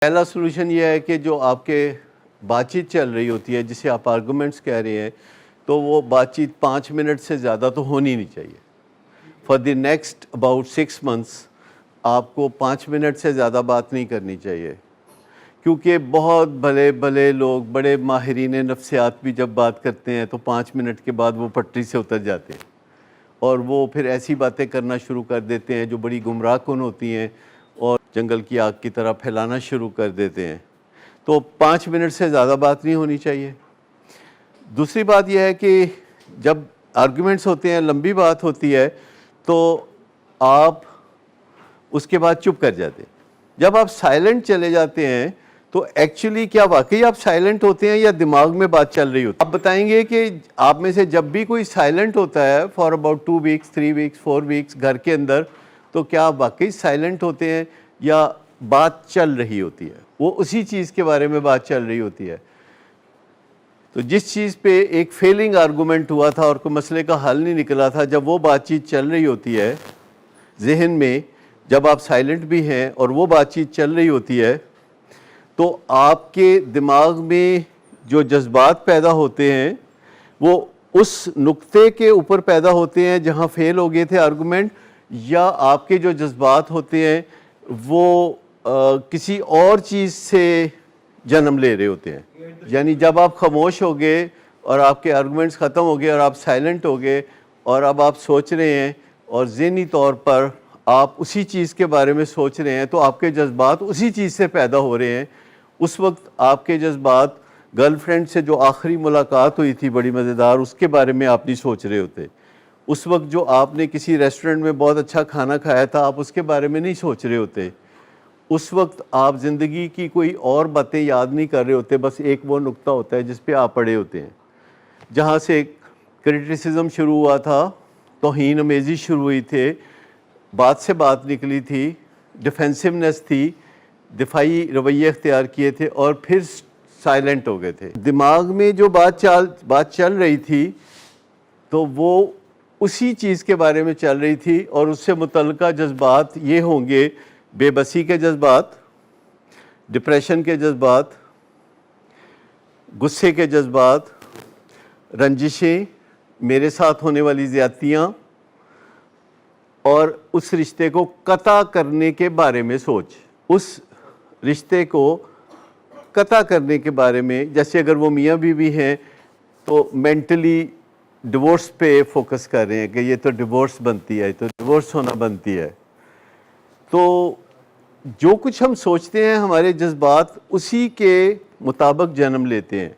پہلا سولوشن یہ ہے کہ جو آپ کے بات چیت چل رہی ہوتی ہے جسے آپ آرگومنٹس کہہ رہے ہیں تو وہ بات چیت 5 منٹ سے زیادہ تو ہونی نہیں چاہیے. For the next about 6 months آپ کو 5 منٹ سے زیادہ بات نہیں کرنی چاہیے، کیونکہ بہت بھلے لوگ بڑے ماہرین نفسیات بھی جب بات کرتے ہیں تو 5 منٹ کے بعد وہ پٹری سے اتر جاتے ہیں اور وہ پھر ایسی باتیں کرنا شروع کر دیتے ہیں جو بڑی گمراہ کن ہوتی ہیں اور جنگل کی آگ کی طرح پھیلانا شروع کر دیتے ہیں. تو 5 منٹ سے زیادہ بات نہیں ہونی چاہیے. دوسری بات یہ ہے کہ جب آرگومنٹس ہوتے ہیں، لمبی بات ہوتی ہے، تو آپ اس کے بعد چپ کر جاتے ہیں. جب آپ سائلنٹ چلے جاتے ہیں تو ایکچولی کیا واقعی آپ سائلنٹ ہوتے ہیں یا دماغ میں بات چل رہی ہوتی ہے؟ آپ بتائیں گے کہ آپ میں سے جب بھی کوئی سائلنٹ ہوتا ہے for about 2 weeks 3 weeks 4 weeks گھر کے اندر، تو کیا آپ واقعی سائلنٹ ہوتے ہیں یا بات چل رہی ہوتی ہے؟ وہ اسی چیز کے بارے میں بات چل رہی ہوتی ہے. تو جس چیز پہ ایک فیلنگ آرگومنٹ ہوا تھا اور کوئی مسئلے کا حل نہیں نکلا تھا، جب وہ بات چیت چل رہی ہوتی ہے ذہن میں، جب آپ سائلنٹ بھی ہیں اور وہ بات چیت چل رہی ہوتی ہے، تو آپ کے دماغ میں جو جذبات پیدا ہوتے ہیں وہ اس نقطے کے اوپر پیدا ہوتے ہیں جہاں فیل ہو گئے تھے آرگومنٹ، یا آپ کے جو جذبات ہوتے ہیں وہ کسی اور چیز سے جنم لے رہے ہوتے ہیں. یعنی جب آپ خاموش ہو گئے اور آپ کے آرگومنٹس ختم ہو گئے اور آپ سائلنٹ ہو گئے اور اب آپ سوچ رہے ہیں اور ذہنی طور پر آپ اسی چیز کے بارے میں سوچ رہے ہیں، تو آپ کے جذبات اسی چیز سے پیدا ہو رہے ہیں. اس وقت آپ کے جذبات گرل فرینڈ سے جو آخری ملاقات ہوئی تھی بڑی مزیدار، اس کے بارے میں آپ نہیں سوچ رہے ہوتے. اس وقت جو آپ نے کسی ریسٹورنٹ میں بہت اچھا کھانا کھایا تھا، آپ اس کے بارے میں نہیں سوچ رہے ہوتے. اس وقت آپ زندگی کی کوئی اور باتیں یاد نہیں کر رہے ہوتے، بس ایک وہ نقطہ ہوتا ہے جس پہ آپ پڑے ہوتے ہیں، جہاں سے کرٹیسزم شروع ہوا تھا، توہین آمیزی شروع ہوئی تھے، بات سے بات نکلی تھی، ڈیفینسونیس تھی، دفاعی رویے اختیار کیے تھے اور پھر سائلنٹ ہو گئے تھے. دماغ میں جو بات چل رہی تھی تو وہ اسی چیز کے بارے میں چل رہی تھی، اور اس سے متعلقہ جذبات یہ ہوں گے: بے بسی کے جذبات، ڈپریشن کے جذبات، غصے کے جذبات، رنجشیں، میرے ساتھ ہونے والی زیادتیاں، اور اس رشتے کو قطع کرنے کے بارے میں سوچ. اس رشتے کو قطع کرنے کے بارے میں، جیسے اگر وہ میاں بیوی ہیں تو مینٹلی ڈیورس پہ فوکس کر رہے ہیں کہ یہ تو ڈیورس بنتی ہے، تو ڈیورس ہونا بنتی ہے. تو جو کچھ ہم سوچتے ہیں ہمارے جذبات اسی کے مطابق جنم لیتے ہیں.